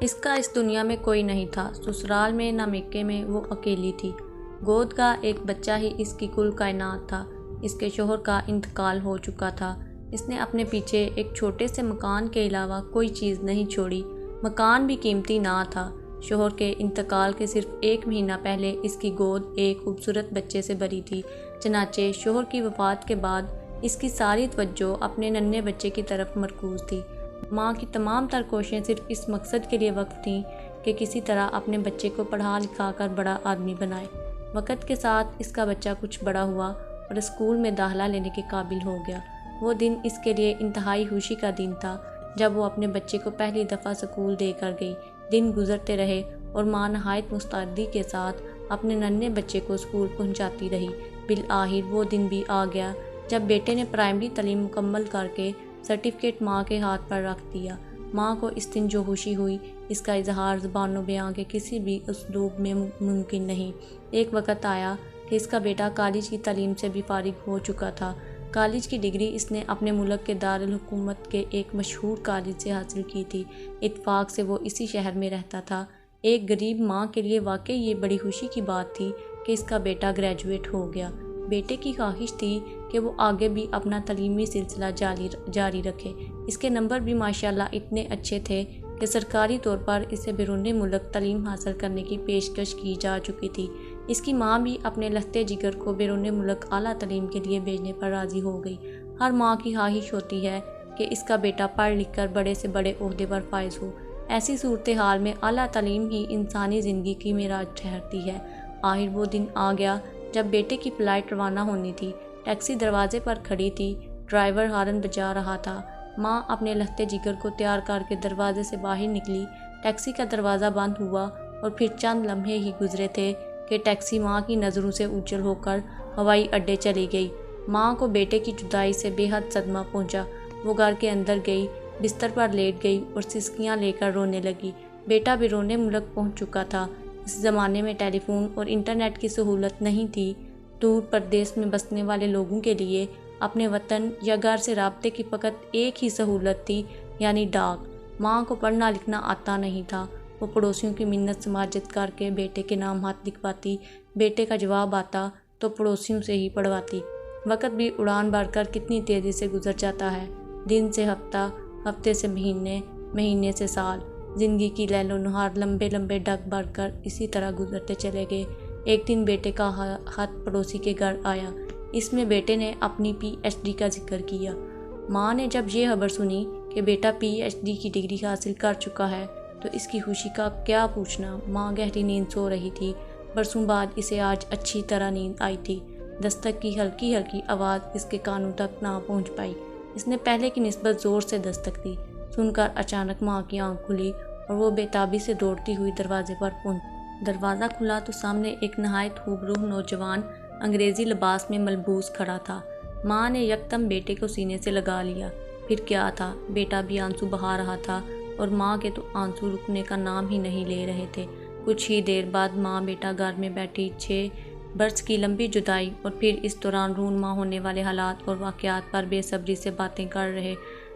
اس کا اس دنیا میں کوئی نہیں تھا، سسرال میں نہ میکے میں وہ اکیلی تھی۔ گود کا ایک بچہ ہی اس کی کل کائنات تھا۔ اس کے شوہر کا انتقال ہو چکا تھا۔ اس نے اپنے پیچھے ایک چھوٹے سے مکان کے علاوہ کوئی چیز نہیں چھوڑی۔ مکان بھی قیمتی نہ تھا۔ شوہر کے انتقال کے صرف 1 مہینہ پہلے اس کی گود ایک خوبصورت بچے سے بھری تھی۔ چنانچہ شوہر کی وفات کے بعد اس کی ساری توجہ اپنے ننھے بچے کی طرف مرکوز تھی۔ ماں کی تمام تر کوششیں صرف اس مقصد کے لیے وقف تھیں کہ کسی طرح اپنے بچے کو پڑھا لکھا کر بڑا آدمی بنائے۔ وقت کے ساتھ اس کا بچہ کچھ بڑا ہوا اور اسکول میں داخلہ لینے کے قابل ہو گیا۔ وہ دن اس کے لیے انتہائی خوشی کا دن تھا جب وہ اپنے بچے کو پہلی دفعہ اسکول دے کر گئی۔ دن گزرتے رہے اور ماں نہایت مستعدی کے ساتھ اپنے ننھے بچے کو اسکول پہنچاتی رہی۔ بالآخر وہ دن بھی آ گیا جب بیٹے نے پرائمری تعلیم مکمل کر کے سرٹیفکیٹ ماں کے ہاتھ پر رکھ دیا۔ ماں کو اس دن جو خوشی ہوئی، اس کا اظہار زبان و بیاں کے کسی بھی اسلوب میں ممکن نہیں۔ ایک وقت آیا کہ اس کا بیٹا کالج کی تعلیم سے بھی فارغ ہو چکا تھا۔ کالج کی ڈگری اس نے اپنے ملک کے دارالحکومت کے ایک مشہور کالج سے حاصل کی تھی۔ اتفاق سے وہ اسی شہر میں رہتا تھا۔ ایک غریب ماں کے لیے واقعی یہ بڑی خوشی کی بات تھی کہ اس کا بیٹا گریجویٹ ہو گیا۔ بیٹے کی خواہش تھی کہ وہ آگے بھی اپنا تعلیمی سلسلہ جاری رکھے۔ اس کے نمبر بھی ماشاءاللہ اتنے اچھے تھے کہ سرکاری طور پر اسے بیرون ملک تعلیم حاصل کرنے کی پیشکش کی جا چکی تھی۔ اس کی ماں بھی اپنے لختے جگر کو بیرون ملک اعلیٰ تعلیم کے لیے بھیجنے پر راضی ہو گئی۔ ہر ماں کی خواہش ہوتی ہے کہ اس کا بیٹا پڑھ لکھ کر بڑے سے بڑے عہدے پر فائز ہو۔ ایسی صورتحال میں اعلیٰ تعلیم ہی انسانی زندگی کی معراج ٹھہرتی ہے۔ آخر وہ دن آ گیا جب بیٹے کی فلائٹ روانہ ہونی تھی۔ ٹیکسی دروازے پر کھڑی تھی، ڈرائیور ہارن بجا رہا تھا۔ ماں اپنے لختے جگر کو تیار کر کے دروازے سے باہر نکلی۔ ٹیکسی کا دروازہ بند ہوا اور پھر چند لمحے ہی گزرے تھے کہ ٹیکسی ماں کی نظروں سے اوجھل ہو کر ہوائی اڈے چلی گئی۔ ماں کو بیٹے کی جدائی سے بے حد صدمہ پہنچا۔ وہ گھر کے اندر گئی، بستر پر لیٹ گئی اور سسکیاں لے کر رونے لگی۔ بیٹا بیرون ملک پہنچ چکا تھا۔ اس زمانے میں ٹیلی فون اور انٹرنیٹ کی سہولت نہیں تھی۔ دور پردیس میں بسنے والے لوگوں کے لیے اپنے وطن یا گھر سے رابطے کی فقط ایک ہی سہولت تھی، یعنی ڈاک۔ ماں کو پڑھنا لکھنا آتا نہیں تھا۔ وہ پڑوسیوں کی منت سماجت کر کے بیٹے کے نام ہاتھ لکھواتی۔ بیٹے کا جواب آتا تو پڑوسیوں سے ہی پڑھواتی۔ وقت بھی اڑان بھر کر کتنی تیزی سے گزر جاتا ہے۔ دن سے ہفتہ، ہفتے سے مہینے، مہینے سے سال۔ زندگی کی لیل و نہار لمبے لمبے ڈگ بھر کر اسی طرح گزرتے چلے گئے۔ ایک دن بیٹے کا خط پڑوسی کے گھر آیا۔ اس میں بیٹے نے اپنی پی ایچ ڈی کا ذکر کیا۔ ماں نے جب یہ خبر سنی کہ بیٹا پی ایچ ڈی کی ڈگری حاصل کر چکا ہے تو اس کی خوشی کا کیا پوچھنا۔ ماں گہری نیند سو رہی تھی۔ برسوں بعد اسے آج اچھی طرح نیند آئی تھی۔ دستک کی ہلکی ہلکی آواز اس کے کانوں تک نہ پہنچ پائی۔ اس نے پہلے کی نسبت زور سے دستک دی۔ سن کر اچانک ماں کی آنکھ کھلی اور وہ بے تابی سے دوڑتی ہوئی دروازے پر پہنچی۔ دروازہ کھلا تو سامنے ایک نہایت خوبروح نوجوان انگریزی لباس میں ملبوس کھڑا تھا۔ ماں نے یکدم بیٹے کو سینے سے لگا لیا۔ پھر کیا تھا، بیٹا بھی آنسو بہا رہا تھا اور ماں کے تو آنسو رکنے کا نام ہی نہیں لے رہے تھے۔ کچھ ہی دیر بعد ماں بیٹا گھر میں بیٹھی 6 برس کی لمبی جدائی اور پھر اس دوران رونما ہونے والے حالات اور واقعات پر بے صبری سے باتیں کر رہے۔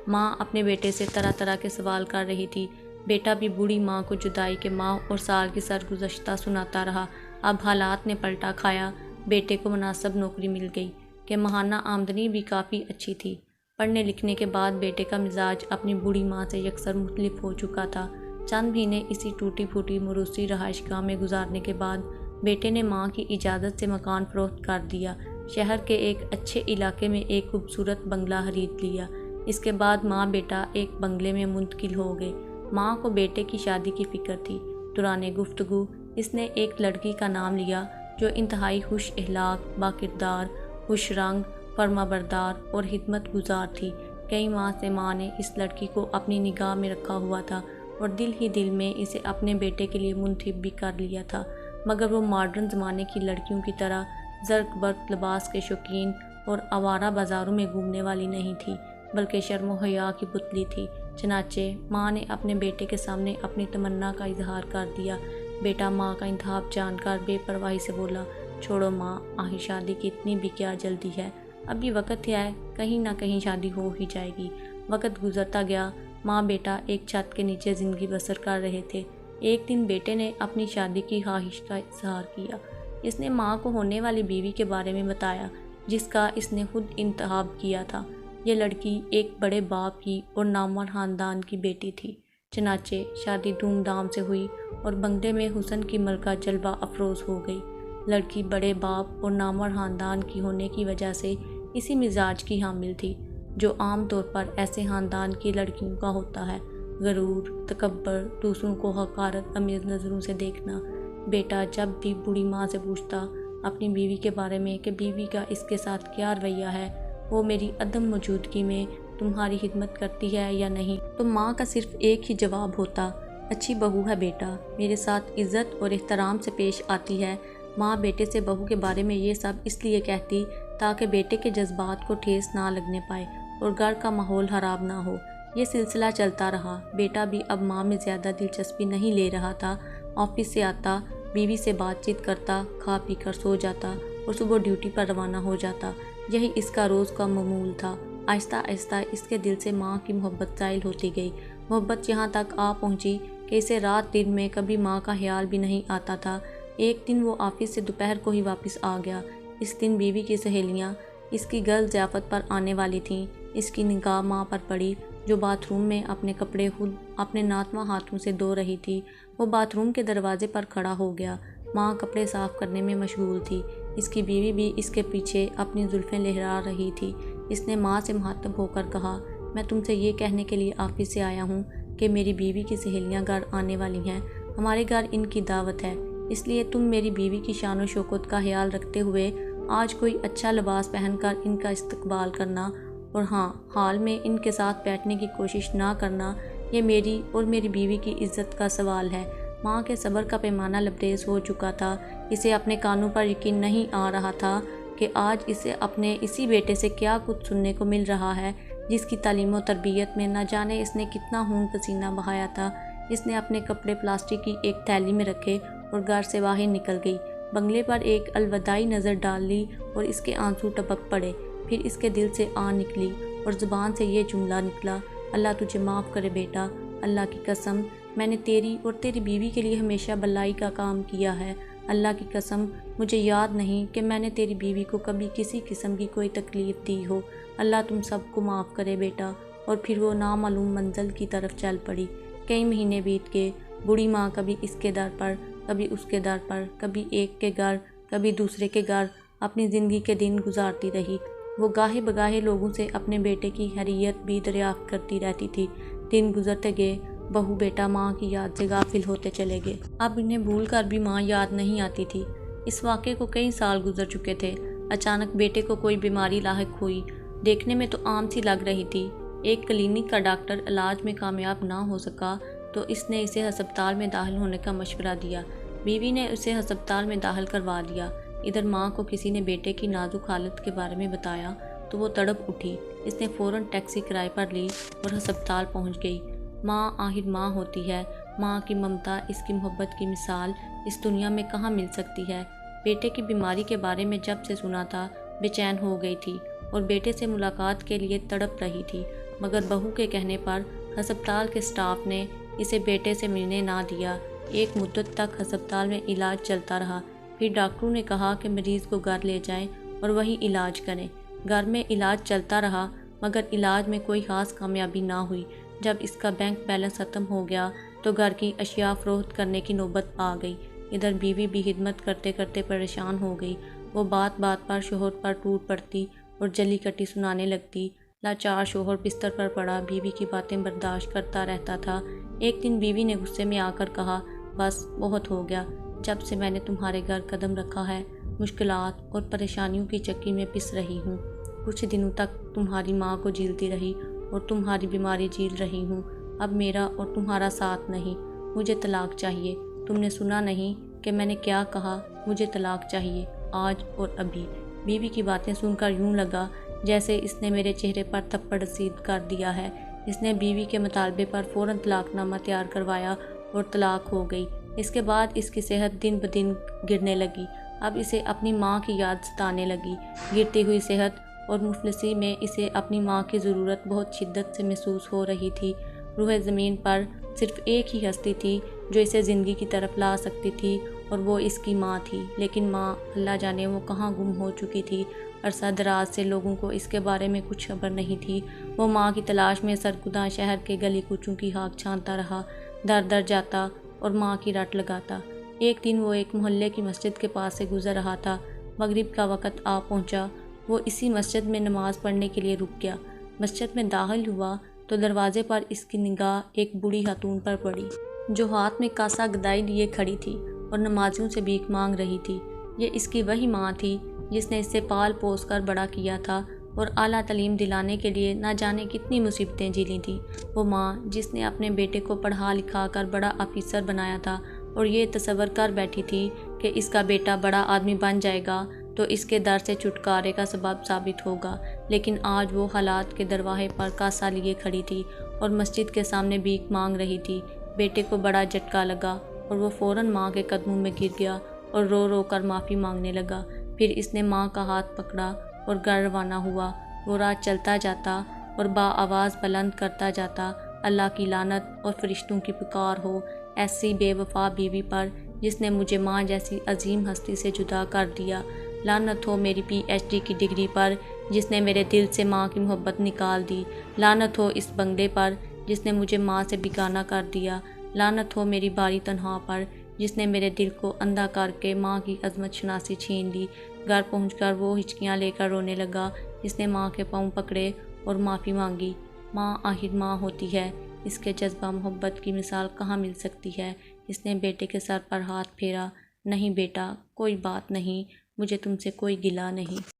ماں اپنے بیٹے سے طرح طرح کے سوال کر رہی تھی۔ بیٹا بھی بوڑھی ماں کو جدائی کے ماہ اور سال کی سرگزشتہ سناتا رہا۔ اب حالات نے پلٹا کھایا۔ بیٹے کو مناسب نوکری مل گئی کہ ماہانہ آمدنی بھی کافی اچھی تھی۔ پڑھنے لکھنے کے بعد بیٹے کا مزاج اپنی بوڑھی ماں سے یکسر مختلف ہو چکا تھا۔ چند مہینے اسی ٹوٹی پھوٹی موروثی رہائش گاہ میں گزارنے کے بعد بیٹے نے ماں کی اجازت سے مکان فروخت کر دیا۔ شہر کے ایک اچھے علاقے میں ایک خوبصورت بنگلہ خرید لیا۔ اس کے بعد ماں بیٹا ایک بنگلے میں منتقل ہو گئے۔ ماں کو بیٹے کی شادی کی فکر تھی۔ دوران گفتگو اس نے ایک لڑکی کا نام لیا جو انتہائی خوش اخلاق، باکردار، خوش رنگ، فرما بردار اور خدمت گزار تھی۔ کئی ماہ سے ماں نے اس لڑکی کو اپنی نگاہ میں رکھا ہوا تھا اور دل ہی دل میں اسے اپنے بیٹے کے لیے منتخب بھی کر لیا تھا، مگر وہ ماڈرن زمانے کی لڑکیوں کی طرح زرق برق لباس کے شوقین اور آوارہ بازاروں میں گھومنے والی نہیں تھی، بلکہ شرم و حیا کی پتلی تھی۔ چنانچہ ماں نے اپنے بیٹے کے سامنے اپنی تمنا کا اظہار کر دیا۔ بیٹا ماں کا انتخاب جان کر بے پرواہی سے بولا، چھوڑو ماں، آخر شادی کی اتنی بھی کیا جلدی ہے، ابھی وقت ہے، کہیں نہ کہیں شادی ہو ہی جائے گی۔ وقت گزرتا گیا۔ ماں بیٹا ایک چھت کے نیچے زندگی بسر کر رہے تھے۔ ایک دن بیٹے نے اپنی شادی کی خواہش کا اظہار کیا۔ اس نے ماں کو ہونے والی بیوی کے بارے میں بتایا جس کا اس نے خود انتخاب کیا تھا۔ یہ لڑکی ایک بڑے باپ کی اور نامور خاندان کی بیٹی تھی۔ چنانچہ شادی دھوم دھام سے ہوئی اور بنگلے میں حسن کی ملکہ جلوہ افروز ہو گئی۔ لڑکی بڑے باپ اور نامور خاندان کی ہونے کی وجہ سے اسی مزاج کی حامل تھی جو عام طور پر ایسے خاندان کی لڑکیوں کا ہوتا ہے: غرور، تکبر، دوسروں کو حقارت آمیز نظروں سے دیکھنا۔ بیٹا جب بھی بوڑھی ماں سے پوچھتا اپنی بیوی کے بارے میں کہ بیوی کا اس کے ساتھ کیا رویہ ہے، وہ میری عدم موجودگی میں تمہاری خدمت کرتی ہے یا نہیں، تو ماں کا صرف ایک ہی جواب ہوتا: اچھی بہو ہے بیٹا، میرے ساتھ عزت اور احترام سے پیش آتی ہے۔ ماں بیٹے سے بہو کے بارے میں یہ سب اس لیے کہتی تاکہ بیٹے کے جذبات کو ٹھیس نہ لگنے پائے اور گھر کا ماحول خراب نہ ہو۔ یہ سلسلہ چلتا رہا۔ بیٹا بھی اب ماں میں زیادہ دلچسپی نہیں لے رہا تھا۔ آفس سے آتا، بیوی سے بات چیت کرتا، کھا پی کر سو جاتا اور صبح ڈیوٹی پر روانہ ہو جاتا۔ یہی اس کا روز کا معمول تھا۔ آہستہ آہستہ اس کے دل سے ماں کی محبت زائل ہوتی گئی۔ محبت یہاں تک آ پہنچی کہ اسے رات دن میں کبھی ماں کا خیال بھی نہیں آتا تھا۔ ایک دن وہ آفس سے دوپہر کو ہی واپس آ گیا۔ اس دن بیوی کی سہیلیاں اس کی گرل ضیافت پر آنے والی تھیں۔ اس کی نگاہ ماں پر پڑی جو باتھ روم میں اپنے کپڑے خود اپنے ناتواں ہاتھوں سے دھو رہی تھی۔ وہ باتھ روم کے دروازے پر کھڑا ہو گیا۔ ماں کپڑے صاف کرنے میں مشغول تھی۔ اس کی بیوی بھی اس کے پیچھے اپنی زلفیں لہرا رہی تھی۔ اس نے ماں سے مخاطب ہو کر کہا: میں تم سے یہ کہنے کے لیے آفس سے آیا ہوں کہ میری بیوی کی سہیلیاں گھر آنے والی ہیں۔ ہمارے گھر ان کی دعوت ہے، اس لیے تم میری بیوی کی شان و شوکت کا خیال رکھتے ہوئے آج کوئی اچھا لباس پہن کر ان کا استقبال کرنا، اور ہاں، حال میں ان کے ساتھ بیٹھنے کی کوشش نہ کرنا۔ یہ میری اور میری بیوی کی عزت کا سوال ہے۔ ماں کے صبر کا پیمانہ لبریز ہو چکا تھا۔ اسے اپنے کانوں پر یقین نہیں آ رہا تھا کہ آج اسے اپنے اسی بیٹے سے کیا کچھ سننے کو مل رہا ہے جس کی تعلیم و تربیت میں نہ جانے اس نے کتنا خون پسینہ بہایا تھا۔ اس نے اپنے کپڑے پلاسٹک کی ایک تھیلی میں رکھے اور گھر سے باہر نکل گئی۔ بنگلے پر ایک الوداعی نظر ڈال لی اور اس کے آنسو ٹپک پڑے۔ پھر اس کے دل سے آہ نکلی اور زبان سے یہ جملہ نکلا: اللہ تجھے معاف کرے بیٹا، اللہ کی قسم میں نے تیری اور تیری بیوی کے لیے ہمیشہ بھلائی کا کام کیا ہے۔ اللہ کی قسم مجھے یاد نہیں کہ میں نے تیری بیوی کو کبھی کسی قسم کی کوئی تکلیف دی ہو۔ اللہ تم سب کو معاف کرے بیٹا۔ اور پھر وہ نامعلوم منزل کی طرف چل پڑی۔ کئی مہینے بیت گئے۔ بوڑھی ماں کبھی اس کے در پر، کبھی اس کے در پر، کبھی ایک کے گھر، کبھی دوسرے کے گھر اپنی زندگی کے دن گزارتی رہی۔ وہ گاہے بگاہے لوگوں سے اپنے بیٹے کی خیریت بھی دریافت کرتی رہتی تھی۔ دن گزرتے گئے۔ بہو بیٹا ماں کی یاد سے غافل ہوتے چلے گئے۔ اب انہیں بھول کر بھی ماں یاد نہیں آتی تھی۔ اس واقعے کو کئی سال گزر چکے تھے۔ اچانک بیٹے کو کوئی بیماری لاحق ہوئی۔ دیکھنے میں تو عام سی لگ رہی تھی۔ ایک کلینک کا ڈاکٹر علاج میں کامیاب نہ ہو سکا تو اس نے اسے ہسپتال میں داخل ہونے کا مشورہ دیا۔ بیوی نے اسے ہسپتال میں داخل کروا دیا۔ ادھر ماں کو کسی نے بیٹے کی نازک حالت کے بارے میں بتایا تو وہ تڑپ اٹھی۔ اس نے فوراً ٹیکسی کرائے پر لی اور ہسپتال پہنچ گئی۔ ماں آخر ماں ہوتی ہے۔ ماں کی ممتا، اس کی محبت کی مثال اس دنیا میں کہاں مل سکتی ہے۔ بیٹے کی بیماری کے بارے میں جب سے سنا تھا بے چین ہو گئی تھی اور بیٹے سے ملاقات کے لیے تڑپ رہی تھی، مگر بہو کے کہنے پر ہسپتال کے سٹاف نے اسے بیٹے سے ملنے نہ دیا۔ ایک مدت تک ہسپتال میں علاج چلتا رہا۔ پھر ڈاکٹروں نے کہا کہ مریض کو گھر لے جائیں اور وہیں علاج کریں۔ گھر میں علاج چلتا رہا مگر علاج میں کوئی خاص کامیابی نہ ہوئی۔ جب اس کا بینک بیلنس ختم ہو گیا تو گھر کی اشیاء فروخت کرنے کی نوبت آ گئی۔ ادھر بیوی بھی خدمت کرتے کرتے پریشان ہو گئی۔ وہ بات بات پر شوہر پر ٹوٹ پڑتی اور جلی کٹی سنانے لگتی۔ لاچار شوہر بستر پر پڑا بیوی کی باتیں برداشت کرتا رہتا تھا۔ ایک دن بیوی نے غصے میں آ کر کہا: بس بہت ہو گیا، جب سے میں نے تمہارے گھر قدم رکھا ہے مشکلات اور پریشانیوں کی چکی میں پس رہی ہوں۔ کچھ دنوں تک تمہاری ماں کو جھیلتی رہی اور تمہاری بیماری جھیل رہی ہوں۔ اب میرا اور تمہارا ساتھ نہیں، مجھے طلاق چاہیے۔ تم نے سنا نہیں کہ میں نے کیا کہا؟ مجھے طلاق چاہیے، آج اور ابھی۔ بیوی کی باتیں سن کر یوں لگا جیسے اس نے میرے چہرے پر تھپڑ رسید کر دیا ہے۔ اس نے بیوی کے مطالبے پر فوراً طلاق نامہ تیار کروایا اور طلاق ہو گئی۔ اس کے بعد اس کی صحت دن بدن گرنے لگی۔ اب اسے اپنی ماں کی یاد ستانے لگی۔ گرتی ہوئی صحت اور مفلسی میں اسے اپنی ماں کی ضرورت بہت شدت سے محسوس ہو رہی تھی۔ روح زمین پر صرف ایک ہی ہستی تھی جو اسے زندگی کی طرف لا سکتی تھی، اور وہ اس کی ماں تھی۔ لیکن ماں، اللہ جانے وہ کہاں گم ہو چکی تھی۔ عرصہ دراز سے لوگوں کو اس کے بارے میں کچھ خبر نہیں تھی۔ وہ ماں کی تلاش میں سرکردہ شہر کے گلی کوچوں کی ہاک چھانتا رہا، در در جاتا اور ماں کی رٹ لگاتا۔ ایک دن وہ ایک محلے کی مسجد کے پاس سے گزر رہا تھا۔ مغرب کا وقت آ پہنچا۔ وہ اسی مسجد میں نماز پڑھنے کے لیے رک گیا۔ مسجد میں داخل ہوا تو دروازے پر اس کی نگاہ ایک بوڑھی خاتون پر پڑی، جو ہاتھ میں کاسہ گدائی لیے کھڑی تھی اور نمازیوں سے بھیک مانگ رہی تھی۔ یہ اس کی وہی ماں تھی جس نے اسے پال پوس کر بڑا کیا تھا اور اعلیٰ تعلیم دلانے کے لیے نہ جانے کتنی مصیبتیں جھیلی تھیں۔ وہ ماں جس نے اپنے بیٹے کو پڑھا لکھا کر بڑا آفیسر بنایا تھا اور یہ تصور کر بیٹھی تھی کہ اس کا بیٹا بڑا آدمی بن جائے گا تو اس کے در سے چھٹکارے کا سبب ثابت ہوگا۔ لیکن آج وہ حالات کے دروازے پر کاسہ لیے کھڑی تھی اور مسجد کے سامنے بھیک مانگ رہی تھی۔ بیٹے کو بڑا جھٹکا لگا اور وہ فوراً ماں کے قدموں میں گر گیا اور رو رو کر معافی مانگنے لگا۔ پھر اس نے ماں کا ہاتھ پکڑا اور گھر روانہ ہوا۔ وہ راہ چلتا جاتا اور آواز بلند کرتا جاتا، اللہ کی لعنت اور فرشتوں کی پکار ہو ایسی بے وفا بیوی پر جس نے مجھے ماں جیسی عظیم ہستی سے جدا کر دیا۔ لعنت ہو میری PhD کی ڈگری پر جس نے میرے دل سے ماں کی محبت نکال دی۔ لعنت ہو اس بنگلے پر جس نے مجھے ماں سے بیگانہ کر دیا۔ لعنت ہو میری باری تنہا پر جس نے میرے دل کو اندھا کر کے ماں کی عظمت شناسی چھین لی۔ گھر پہنچ کر وہ ہچکیاں لے کر رونے لگا۔ اس نے ماں کے پاؤں پکڑے اور معافی مانگی۔ ماں آخر ماں ہوتی ہے، اس کے جذبہ محبت کی مثال کہاں مل سکتی ہے؟ اس نے بیٹے کے سر پر ہاتھ پھیرا۔ نہیں بیٹا، کوئی بات نہیں، مجھے تم سے کوئی گلہ نہیں۔